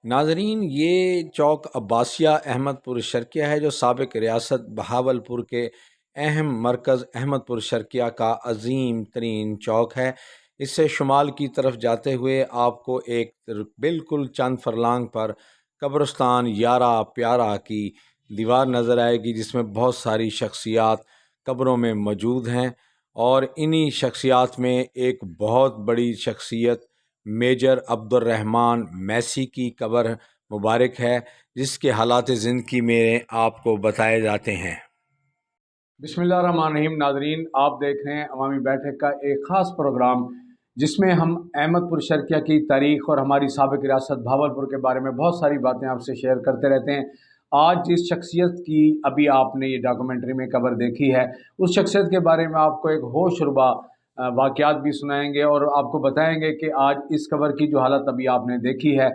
ناظرین، یہ چوک عباسیہ احمد پور شرقیہ ہے جو سابق ریاست بہاولپور کے اہم مرکز احمد پور شرقیہ کا عظیم ترین چوک ہے۔ اس سے شمال کی طرف جاتے ہوئے آپ کو ایک بالکل چند فرلانگ پر قبرستان یارہ پیارہ کی دیوار نظر آئے گی، جس میں بہت ساری شخصیات قبروں میں موجود ہیں، اور انہی شخصیات میں ایک بہت بڑی شخصیت میجر عبد الرحمن میسی کی قبر مبارک ہے، جس کے حالات زندگی میں آپ کو بتائے جاتے ہیں۔ بسم اللہ الرحمن الرحیم۔ ناظرین، آپ دیکھ رہے ہیں عوامی بیٹھک کا ایک خاص پروگرام، جس میں ہم احمد پور شرقیہ کی تاریخ اور ہماری سابق ریاست بہاولپور کے بارے میں بہت ساری باتیں آپ سے شیئر کرتے رہتے ہیں۔ آج جس شخصیت کی ابھی آپ نے یہ ڈاکومنٹری میں قبر دیکھی ہے، اس شخصیت کے بارے میں آپ کو ایک ہوش ربا واقعات بھی سنائیں گے اور آپ کو بتائیں گے کہ آج اس قبر کی جو حالت ابھی آپ نے دیکھی ہے،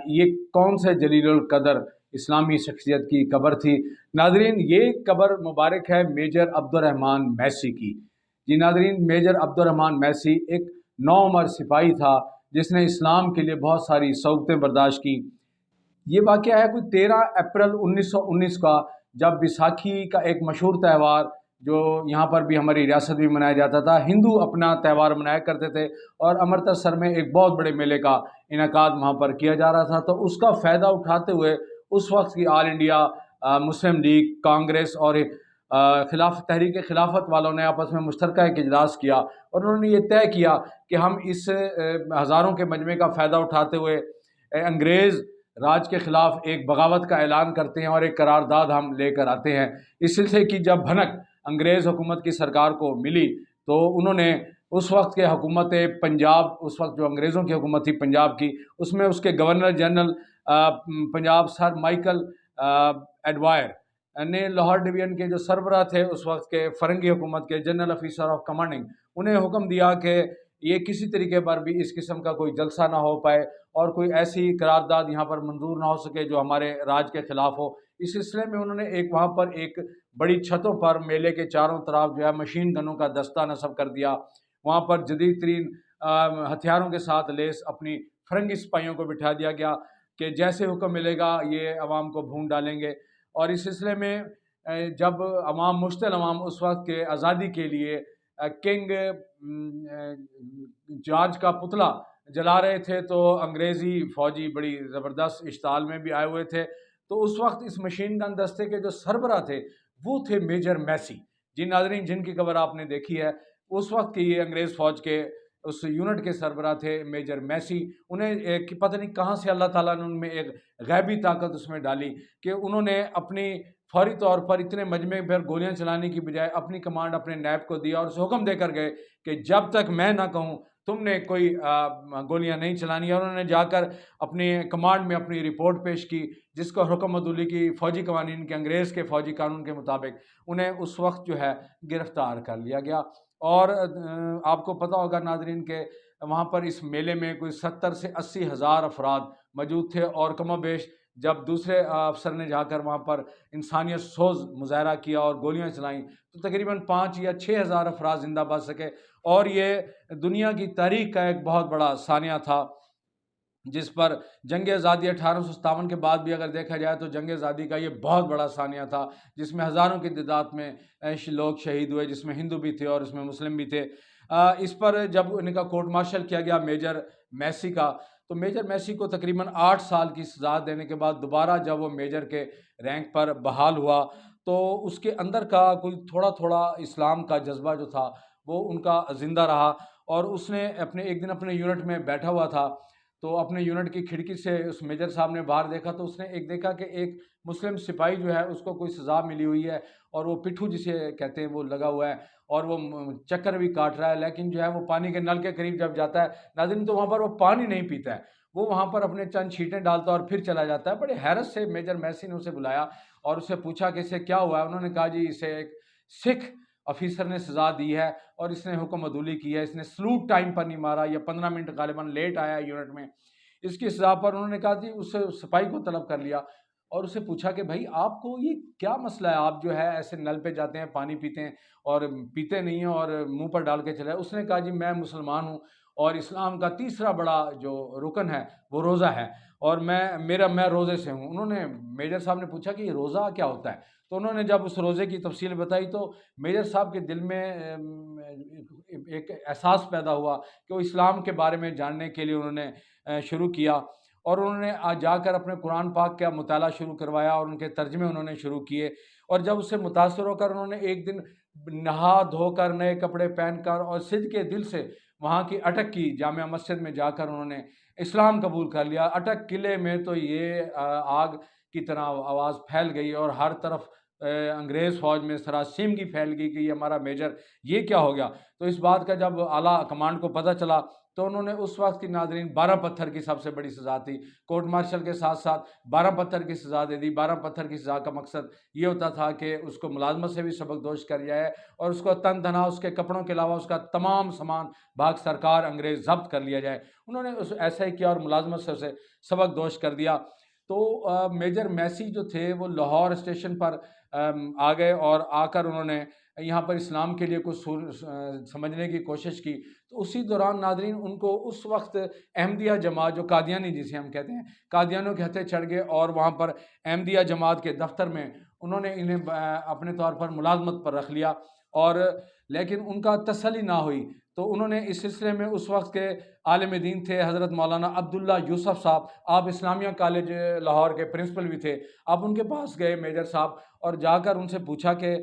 یہ کون سے جلیل القدر اسلامی شخصیت کی قبر تھی۔ ناظرین، یہ قبر مبارک ہے میجر عبد الرحمن میسی کی۔ جی ناظرین، میجر عبد الرحمن میسی ایک نوعمر سپاہی تھا جس نے اسلام کے لیے بہت ساری صعوبتیں برداشت کی۔ یہ واقعہ ہے کوئی 13 اپریل 1919 کا، جب بیساکھی کا ایک مشہور تہوار جو یہاں پر بھی ہماری ریاست بھی منایا جاتا تھا، ہندو اپنا تہوار منایا کرتے تھے، اور امرتسر میں ایک بہت بڑے میلے کا انعقاد وہاں پر کیا جا رہا تھا۔ تو اس کا فائدہ اٹھاتے ہوئے اس وقت کی آل انڈیا مسلم لیگ، کانگریس اور تحریک خلافت والوں نے آپس میں مشترکہ ایک اجلاس کیا، اور انہوں نے یہ طے کیا کہ ہم اس ہزاروں کے مجمع کا فائدہ اٹھاتے ہوئے انگریز راج کے خلاف ایک بغاوت کا اعلان کرتے ہیں اور ایک قرارداد ہم لے کر آتے ہیں۔ اس سلسلے کی جب بھنک انگریز حکومت کی سرکار کو ملی، تو انہوں نے اس وقت کے حکومت پنجاب، اس وقت جو انگریزوں کی حکومت تھی پنجاب کی، اس میں اس کے گورنر جنرل پنجاب سر مائیکل ایڈوائر نے لاہور ڈویژن کے جو سربراہ تھے اس وقت کے فرنگی حکومت کے جنرل آفیسر آف کمانڈنگ، انہیں حکم دیا کہ یہ کسی طریقے پر بھی اس قسم کا کوئی جلسہ نہ ہو پائے اور کوئی ایسی قرارداد یہاں پر منظور نہ ہو سکے جو ہمارے راج کے خلاف ہو۔ اس سلسلے میں انہوں نے وہاں پر ایک بڑی چھتوں پر میلے کے چاروں طرف جو ہے مشین گنوں کا دستہ نصب کر دیا۔ وہاں پر جدید ترین ہتھیاروں کے ساتھ لیس اپنی فرنگی سپاہیوں کو بٹھا دیا گیا کہ جیسے حکم ملے گا یہ عوام کو بھون ڈالیں گے۔ اور اس سلسلے میں جب عوام، مشتعل عوام اس وقت کے آزادی کے لیے کنگ جارج کا پتلا جلا رہے تھے، تو انگریزی فوجی بڑی زبردست اشتعال میں بھی آئے ہوئے تھے۔ تو اس وقت اس مشین گن دستے کے جو سربراہ تھے وہ تھے میجر میسی۔ جی ناظرین، جن کی خبر آپ نے دیکھی ہے، اس وقت کی یہ انگریز فوج کے اس یونٹ کے سربراہ تھے میجر میسی۔ انہیں پتہ نہیں کہاں سے اللہ تعالیٰ نے ان میں ایک غیبی طاقت اس میں ڈالی کہ انہوں نے اپنی فوری طور پر اتنے مجمع پر گولیاں چلانے کی بجائے اپنی کمانڈ اپنے نیب کو دیا اور اسے حکم دے کر گئے کہ جب تک میں نہ کہوں تم نے کوئی گولیاں نہیں چلانی۔ اور انہوں نے جا کر اپنی کمانڈ میں اپنی رپورٹ پیش کی، جس کو حکم عدولی کی فوجی قوانین کے، انگریز کے فوجی قانون کے مطابق انہیں اس وقت جو ہے گرفتار کر لیا گیا۔ اور آپ کو پتہ ہوگا ناظرین کہ وہاں پر اس میلے میں کوئی 70 سے 80 ہزار افراد موجود تھے، اور کم و بیش جب دوسرے افسر نے جا کر وہاں پر انسانیت سوز مظاہرہ کیا اور گولیاں چلائیں، تو تقریباً 5 یا 6 ہزار افراد زندہ بچ سکے۔ اور یہ دنیا کی تاریخ کا ایک بہت بڑا ثانیہ تھا، جس پر جنگ آزادی 1857 کے بعد بھی اگر دیکھا جائے تو جنگ آزادی کا یہ بہت بڑا ثانیہ تھا، جس میں ہزاروں کی تعداد میں لوگ شہید ہوئے، جس میں ہندو بھی تھے اور اس میں مسلم بھی تھے۔ اس پر جب ان کا کورٹ مارشل کیا گیا میجر میسی کا، تو میجر میسی کو تقریباً 8 سال کی سزا دینے کے بعد دوبارہ جب وہ میجر کے رینک پر بحال ہوا، تو اس کے اندر کا کوئی تھوڑا تھوڑا اسلام کا جذبہ جو تھا وہ ان کا زندہ رہا، اور اس نے ایک دن اپنے یونٹ میں بیٹھا ہوا تھا، تو اپنے یونٹ کی کھڑکی سے اس میجر صاحب نے باہر دیکھا، تو اس نے دیکھا کہ ایک مسلم سپاہی جو ہے اس کو کوئی سزا ملی ہوئی ہے، اور وہ پٹھو جسے کہتے ہیں وہ لگا ہوا ہے، اور وہ چکر بھی کاٹ رہا ہے، لیکن جو ہے وہ پانی کے نل کے قریب جب جاتا ہے ناظرین تو وہاں پر وہ پانی نہیں پیتا ہے، وہ وہاں پر اپنے چند چھینٹیں ڈالتا ہے اور پھر چلا جاتا ہے۔ بڑے حیرت سے میجر میسی نے اسے بلایا اور اسے پوچھا کہ اسے کیا ہوا ہے۔ انہوں نے کہا جی اسے ایک سکھ آفیسر نے سزا دی ہے اور اس نے حکم عدولی کی ہے، اس نے سلوٹ ٹائم پر نہیں مارا، یا 15 منٹ غالباً لیٹ آیا ہے یونٹ میں، اس کی سزا پر انہوں نے کہا جی اس سپاہی کو طلب کر لیا اور اسے پوچھا کہ بھائی آپ کو یہ کیا مسئلہ ہے، آپ جو ہے ایسے نل پہ جاتے ہیں، پانی پیتے ہیں اور پیتے نہیں ہیں اور منہ پر ڈال کے چلے۔ اس نے کہا جی میں مسلمان ہوں اور اسلام کا تیسرا بڑا جو رکن ہے وہ روزہ ہے، اور میں روزے سے ہوں۔ انہوں نے میجر صاحب نے پوچھا کہ یہ روزہ کیا ہوتا ہے، تو انہوں نے جب اس روزے کی تفصیل بتائی تو میجر صاحب کے دل میں ایک احساس پیدا ہوا کہ وہ اسلام کے بارے میں جاننے کے لیے انہوں نے شروع کیا، اور انہوں نے جا کر اپنے قرآن پاک کا مطالعہ شروع کروایا اور ان کے ترجمے انہوں نے شروع کیے، اور جب اس سے متاثر ہو کر انہوں نے ایک دن نہا دھو کر نئے کپڑے پہن کر اور صدق کے دل سے وہاں کی اٹک کی جامع مسجد میں جا کر انہوں نے اسلام قبول کر لیا۔ اٹک قلعے میں تو یہ آگ کی طرح آواز پھیل گئی اور ہر طرف انگریز فوج میں سراسیمگی پھیل گئی کہ یہ ہمارا میجر یہ کیا ہو گیا۔ تو اس بات کا جب اعلیٰ کمانڈ کو پتہ چلا تو انہوں نے اس وقت کی ناظرین 12 پتھر کی سب سے بڑی سزا تھی، کورٹ مارشل کے ساتھ ساتھ 12 پتھر کی سزا دے دی۔ 12 پتھر کی سزا کا مقصد یہ ہوتا تھا کہ اس کو ملازمت سے بھی سبق دوش کر جائے اور اس کو تن تنہا اس کے کپڑوں کے علاوہ اس کا تمام سامان بھاگ سرکار انگریز ضبط کر لیا جائے۔ انہوں نے ایسا ہی کیا اور ملازمت سے اسے سبق دوش کر دیا۔ تو میجر میسی جو تھے وہ لاہور اسٹیشن پر آ گئے اور آ کر انہوں نے یہاں پر اسلام کے لیے کچھ سمجھنے کی کوشش کی۔ تو اسی دوران ناظرین ان کو اس وقت احمدیہ جماعت جو قادیانی جسے ہم کہتے ہیں قادیانیوں کے ہتھے چڑھ گئے، اور وہاں پر احمدیہ جماعت کے دفتر میں انہوں نے انہیں اپنے طور پر ملازمت پر رکھ لیا، اور لیکن ان کا تسلی نہ ہوئی تو انہوں نے اس سلسلے میں اس وقت کے عالم دین تھے حضرت مولانا عبداللہ یوسف صاحب، آپ اسلامیہ کالج لاہور کے پرنسپل بھی تھے، آپ ان کے پاس گئے میجر صاحب اور جا کر ان سے پوچھا کہ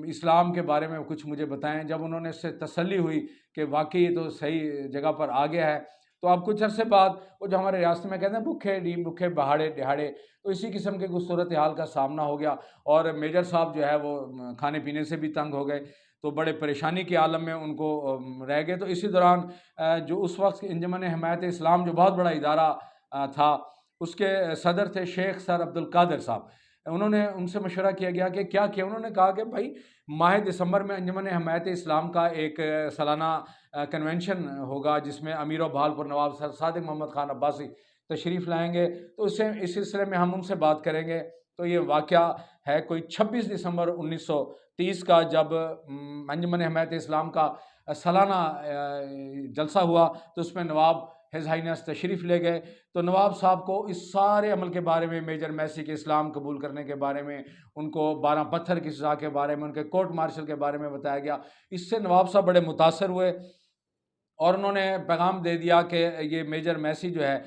اسلام کے بارے میں کچھ مجھے بتائیں۔ جب انہوں نے اس سے تسلی ہوئی کہ واقعی یہ تو صحیح جگہ پر آ گیا ہے، تو اب کچھ عرصے بعد وہ جو ہمارے ریاست میں کہتے ہیں بھوکے ڈیم بھوکے بہاڑے دہاڑے، تو اسی قسم کے کچھ صورتحال کا سامنا ہو گیا، اور میجر صاحب جو ہے وہ کھانے پینے سے بھی تنگ ہو گئے، تو بڑے پریشانی کے عالم میں ان کو رہ گئے۔ تو اسی دوران جو اس وقت انجمن حمایت اسلام جو بہت بڑا ادارہ تھا، اس کے صدر تھے شیخ سر عبد القادر صاحب۔ انہوں نے ان سے مشورہ کیا گیا کہ کیا کیا، انہوں نے کہا کہ بھائی ماہ دسمبر میں انجمن حمایت اسلام کا ایک سالانہ کنونشن ہوگا جس میں امیر و بہالپور نواب سر صادق محمد خان عباسی تشریف لائیں گے، تو اس سلسلے میں ہم ان سے بات کریں گے۔ تو یہ واقعہ ہے کوئی 26 دسمبر 1930 کا، جب انجمن حمایت اسلام کا سالانہ جلسہ ہوا تو اس میں نواب ہز ہائینس تشریف لے گئے۔ تو نواب صاحب کو اس سارے عمل کے بارے میں، میجر میسی کے اسلام قبول کرنے کے بارے میں، ان کو 12 پتھر کی سزا کے بارے میں، ان کے کورٹ مارشل کے بارے میں بتایا گیا۔ اس سے نواب صاحب بڑے متاثر ہوئے اور انہوں نے پیغام دے دیا کہ یہ میجر میسی جو ہے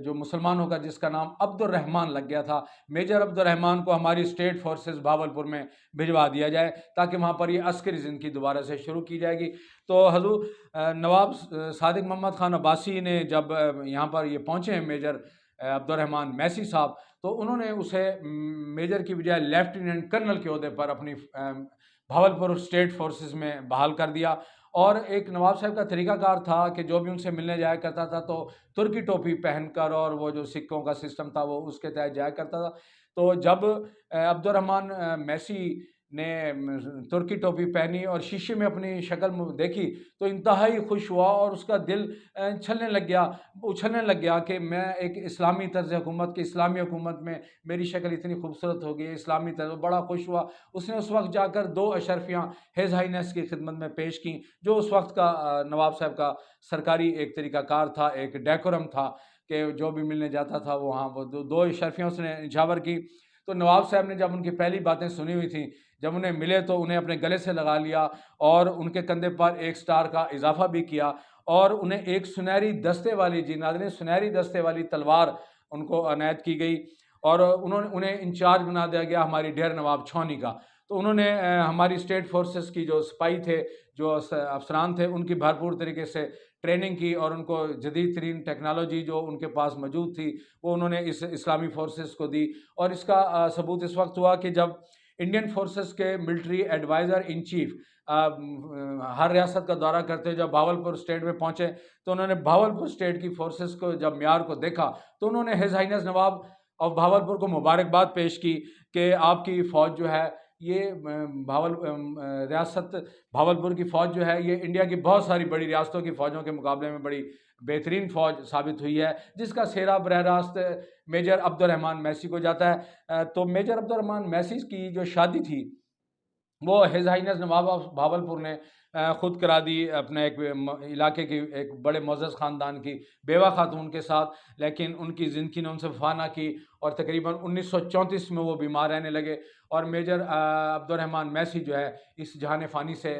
جو مسلمان ہوگا جس کا نام عبد الرحمن لگ گیا تھا، میجر عبد الرحمن کو ہماری اسٹیٹ فورسز بھاولپور میں بھجوا دیا جائے تاکہ وہاں پر یہ عسکری زندگی دوبارہ سے شروع کی جائے گی۔ تو حضور نواب صادق محمد خان عباسی نے جب یہاں پر یہ پہنچے ہیں میجر عبد الرحمن میسی صاحب، تو انہوں نے اسے میجر کی بجائے لیفٹیننٹ کرنل کے عہدے پر اپنی بھاولپور اسٹیٹ فورسز میں بحال کر دیا۔ اور ایک نواب صاحب کا طریقہ کار تھا کہ جو بھی ان سے ملنے جایا کرتا تھا تو ترکی ٹوپی پہن کر، اور وہ جو سکوں کا سسٹم تھا وہ اس کے تحت جایا کرتا تھا۔ تو جب عبد الرحمن میسی نے ترکی ٹوپی پہنی اور شیشے میں اپنی شکل دیکھی تو انتہائی خوش ہوا، اور اس کا دل اچھلنے لگ گیا کہ میں ایک اسلامی طرز حکومت کی اسلامی حکومت میں میری شکل اتنی خوبصورت ہو گئی اسلامی طرز، بڑا خوش ہوا۔ اس نے اس وقت جا کر 2 اشرفیاں ہیز ہائینس کی خدمت میں پیش کیں، جو اس وقت کا نواب صاحب کا سرکاری ایک طریقہ کار تھا، ایک ڈیکورم تھا کہ جو بھی ملنے جاتا تھا وہاں وہ 2 اشرفیاں اس نے نچھاور کی۔ تو نواب صاحب نے جب ان کی پہلی باتیں سنی ہوئی تھیں، جب انہیں ملے تو انہیں اپنے گلے سے لگا لیا اور ان کے کندھے پر ایک سٹار کا اضافہ بھی کیا، اور انہیں ایک سنہری دستے والی، جی ناظرین، سنہری دستے والی تلوار ان کو عنایت کی گئی، اور انہیں انچارج بنا دیا گیا ہماری ڈیر نواب چھاؤنی کا۔ تو انہوں نے ہماری اسٹیٹ فورسز کی جو سپاہی تھے، جو افسران تھے، ان کی بھرپور طریقے سے ٹریننگ کی، اور ان کو جدید ترین ٹیکنالوجی جو ان کے پاس موجود تھی وہ انہوں نے اس اسلامی فورسز کو دی۔ اور اس کا ثبوت اس وقت ہوا کہ جب انڈین فورسز کے ملٹری ایڈوائزر ان چیف ہر ریاست کا دورہ کرتے جب بھاولپور اسٹیٹ میں پہنچے تو انہوں نے بھاولپور اسٹیٹ کی فورسز کو جب معیار کو دیکھا تو انہوں نے his highness Nawab of Bahawalpur کو مبارکباد پیش کی کہ آپ کی فوج جو ہے یہ ریاست بھاولپور کی فوج جو ہے یہ انڈیا کی بہت ساری بڑی ریاستوں کی فوجوں کے مقابلے میں بڑی بہترین فوج ثابت ہوئی ہے، جس کا سہرا براہ راست میجر عبد الرحمن میسی کو جاتا ہے۔ تو میجر عبد الرحمن میسی کی جو شادی تھی وہ his highness Nawab of Bahawalpur نے خود کرا دی اپنے ایک علاقے کی ایک بڑے معزز خاندان کی بیوہ خاتون کے ساتھ، لیکن ان کی زندگی نے ان سے وفا نہ کی اور تقریباً 1934 میں وہ بیمار رہنے لگے، اور میجر عبد الرحمن میسی جو ہے اس جہان فانی سے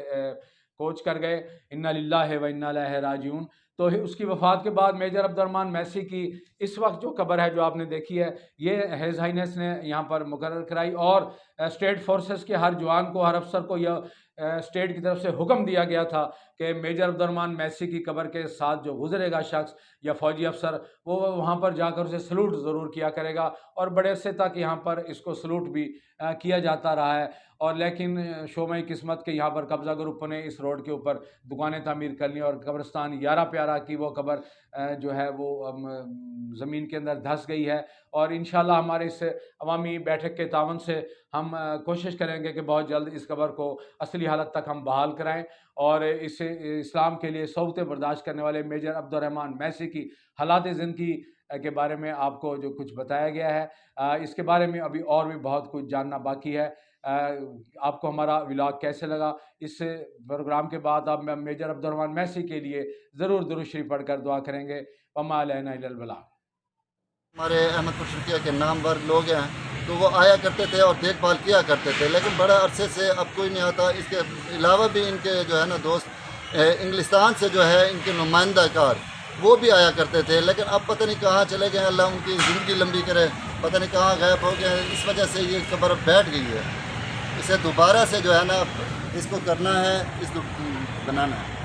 کوچ کر گئے۔ انا للہ و انا الیہ راجعون۔ تو اس کی وفات کے بعد میجر عبد الرحمن میسی کی اس وقت جو قبر ہے جو آپ نے دیکھی ہے، یہ ہیز ہائنس نے یہاں پر مقرر کرائی، اور اسٹیٹ فورسز کے ہر جوان کو، ہر افسر کو یہ اسٹیٹ کی طرف سے حکم دیا گیا تھا کہ میجر عبد الرحمن میسی کی قبر کے ساتھ جو گزرے گا شخص یا فوجی افسر، وہ وہاں پر جا کر اسے سلوٹ ضرور کیا کرے گا، اور بڑے عرصے تک یہاں پر اس کو سلوٹ بھی کیا جاتا رہا ہے۔ اور لیکن شومۂ قسمت کے یہاں پر قبضہ گروپ نے اس روڈ کے اوپر دکانیں تعمیر کر لی، اور قبرستان یارہ پیارہ کی وہ قبر جو ہے وہ زمین کے اندر دھس گئی ہے، اور انشاءاللہ ہمارے اس عوامی بیٹھک کے تعاون سے ہم کوشش کریں گے کہ بہت جلد اس قبر کو اصلی حالت تک ہم بحال کرائیں، اور اس اسلام کے لیے صعوبتیں برداشت کرنے والے میجر عبد الرحمن میسی کی حالات زندگی کے بارے میں آپ کو جو کچھ بتایا گیا ہے، اس کے بارے میں ابھی اور بھی بہت کچھ جاننا باقی ہے۔ آپ کو ہمارا ولاگ کیسے لگا؟ اس پروگرام کے بعد آپ میجر عبد الرحمن میسی کے لیے ضرور درود شریف پڑھ کر دعا کریں گے۔ وما علینا الا البلاغ۔ ہمارے احمد پور شرقیہ کے نامور لوگ ہیں تو وہ آیا کرتے تھے اور دیکھ بھال کیا کرتے تھے، لیکن بڑے عرصے سے اب کوئی نہیں آتا۔ اس کے علاوہ بھی ان کے جو ہے نا دوست انگلستان سے جو ہے ان کے نمائندہ کار وہ بھی آیا کرتے تھے، لیکن اب پتہ نہیں کہاں چلے گئے، اللہ ان کی زندگی لمبی کرے، پتہ نہیں کہاں غائب ہو گئے۔ اس وجہ سے یہ قبر بیٹھ گئی ہے، اسے دوبارہ سے جو ہے نا اس کو کرنا ہے، اس کو بنانا ہے۔